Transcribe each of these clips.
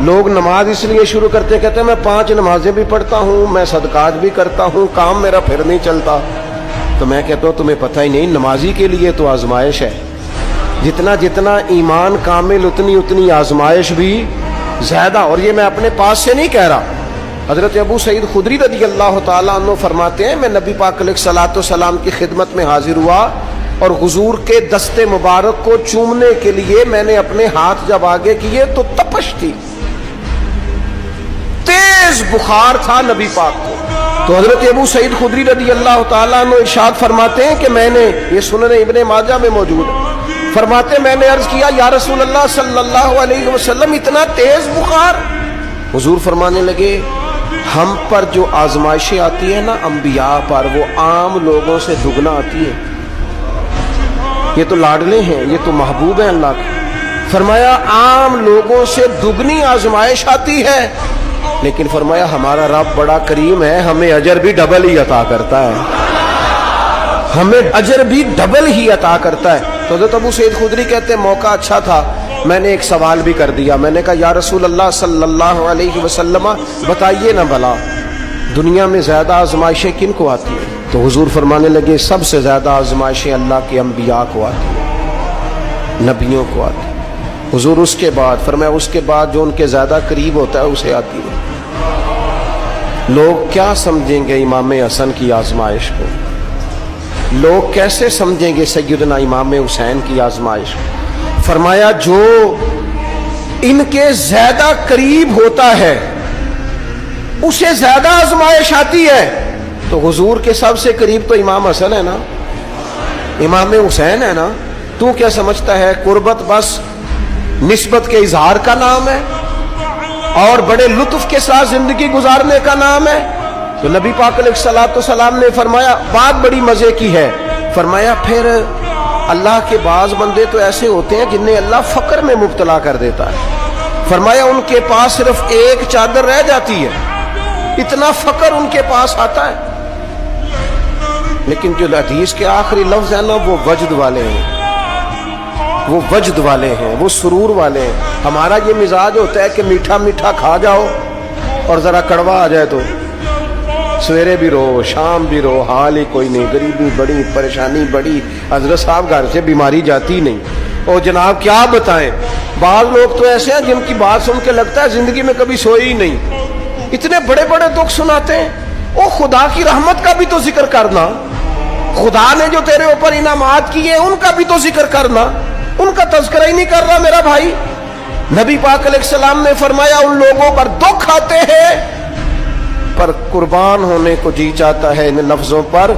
لوگ نماز اس لیے شروع کرتے کہتے ہیں میں 5 نمازیں بھی پڑھتا ہوں، میں صدقات بھی کرتا ہوں، کام میرا پھر نہیں چلتا. تو میں کہتا ہوں تمہیں پتہ ہی نہیں، نمازی کے لیے تو آزمائش ہے. جتنا جتنا ایمان کامل اتنی آزمائش بھی زیادہ. اور یہ میں اپنے پاس سے نہیں کہہ رہا. حضرت ابو سعید خدری رضی اللہ تعالیٰ عنہ فرماتے ہیں میں نبی پاک علیہ الصلوۃ والسلام کی خدمت میں حاضر ہوا اور حضور کے دست مبارک کو چومنے کے لیے میں نے اپنے ہاتھ جب آگے کیے تو تپش تھی، تیز بخار تھا نبی پاک کو. تو حضرت ابو سعید خدری رضی اللہ تعالیٰ عنہ ارشاد فرماتے ہیں کہ میں نے، یہ سنن ابن ماجہ میں موجود ہے، فرماتے میں نے عرض کیا یا رسول اللہ صلی اللہ علیہ وسلم اتنا تیز بخار؟ حضور فرمانے لگے ہم پر جو آزمائشیں آتی ہیں نا انبیاء پر، وہ عام لوگوں سے دگنا آتی ہے. یہ تو لاڈلے ہیں، یہ تو محبوب ہیں اللہ کے. فرمایا عام لوگوں سے دگنی آزمائش آتی ہے، لیکن فرمایا ہمارا رب بڑا کریم ہے، ہمیں اجر بھی ڈبل ہی عطا کرتا ہے، ہمیں اجر بھی ڈبل ہی عطا کرتا ہے. تو حضرت ابو سعید خدری کہتے ہیں موقع اچھا تھا، میں نے ایک سوال بھی کر دیا. میں نے کہا یا رسول اللہ صلی اللہ علیہ وسلم بتائیے نا بھلا دنیا میں زیادہ آزمائشیں کن کو آتی ہیں؟ تو حضور فرمانے لگے سب سے زیادہ آزمائشیں اللہ کے انبیاء کو آتی ہیں، نبیوں کو آتی ہیں. حضور اس کے بعد فرمایا اس کے بعد جو ان کے زیادہ قریب ہوتا ہے اسے آتی ہے. لوگ کیا سمجھیں گے امام حسن کی آزمائش کو؟ لوگ کیسے سمجھیں گے سیدنا امام حسین کی آزمائش کو؟ فرمایا جو ان کے زیادہ قریب ہوتا ہے اسے زیادہ آزمائش آتی ہے. تو حضور کے سب سے قریب تو امام حسن ہے نا، امام حسین ہے نا. تو کیا سمجھتا ہے قربت بس نسبت کے اظہار کا نام ہے اور بڑے لطف کے ساتھ زندگی گزارنے کا نام ہے؟ تو نبی پاک علیہ الصلوۃ والسلام نے فرمایا بات بڑی مزے کی ہے. فرمایا پھر اللہ کے بعض بندے تو ایسے ہوتے ہیں جنہیں اللہ فقر میں مبتلا کر دیتا ہے. فرمایا ان کے پاس صرف ایک چادر رہ جاتی ہے، اتنا فقر ان کے پاس آتا ہے. لیکن جو حدیث کے آخری لفظ ہیں نا وہ وجد والے ہیں، وہ وجد والے ہیں، وہ سرور والے ہیں. ہمارا یہ مزاج ہوتا ہے کہ میٹھا میٹھا کھا جاؤ اور ذرا کڑوا آ جائے تو سویرے بھی رو شام بھی رو، حال ہی کوئی نہیں، غریبی بڑی، پریشانی بڑی، حضرت صاحب گھر سے بیماری جاتی نہیں. اور جناب کیا بتائیں، بعض لوگ تو ایسے ہیں جن کی بات سن کے لگتا ہے زندگی میں کبھی سوئے ہی نہیں، اتنے بڑے بڑے دکھ سناتے ہیں. او خدا کی رحمت کا بھی تو ذکر کرنا، خدا نے جو تیرے اوپر انعامات کیے ان کا بھی تو ذکر کرنا. ان کا تذکرہ ہی نہیں کر رہا میرا بھائی. نبی پاک علیہ السلام نے فرمایا ان لوگوں پر دکھ آتے ہیں پر قربان ہونے کو جی چاہتا ہے ان لفظوں پر.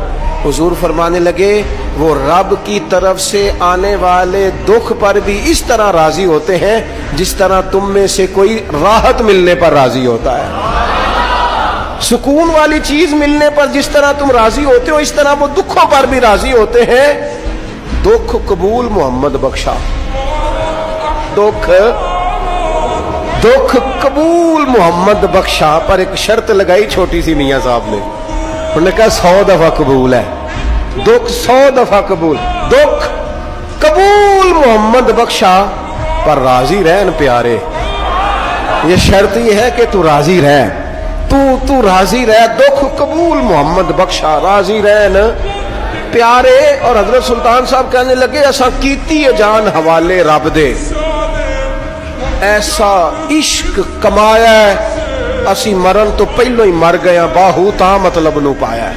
حضور فرمانے لگے وہ رب کی طرف سے آنے والے دکھ پر بھی اس طرح راضی ہوتے ہیں جس طرح تم میں سے کوئی راحت ملنے پر راضی ہوتا ہے. سکون والی چیز ملنے پر جس طرح تم راضی ہوتے ہو اس طرح وہ دکھوں پر بھی راضی ہوتے ہیں. دکھ قبول محمد بخشا، دکھ قبول محمد بخشا، پر ایک شرط لگائی چھوٹی سی میاں صاحب نے. انہوں نے کہا 100 دفعہ قبول ہے، دکھ 100 دفعہ قبول. دکھ قبول محمد بخشا پر راضی رہن پیارے. یہ شرط یہ ہے کہ تو راضی رہ، تو راضی رہ. دکھ قبول محمد بخشا، راضی رہن پیارے. اور حضرت سلطان صاحب کہنے لگے ایسا کیتی ہے جان حوالے رب دے، ایسا عشق کمایا ہے اسی مرن تو پہلو ہی مر گیا، باہو تا مطلب نو پایا ہے.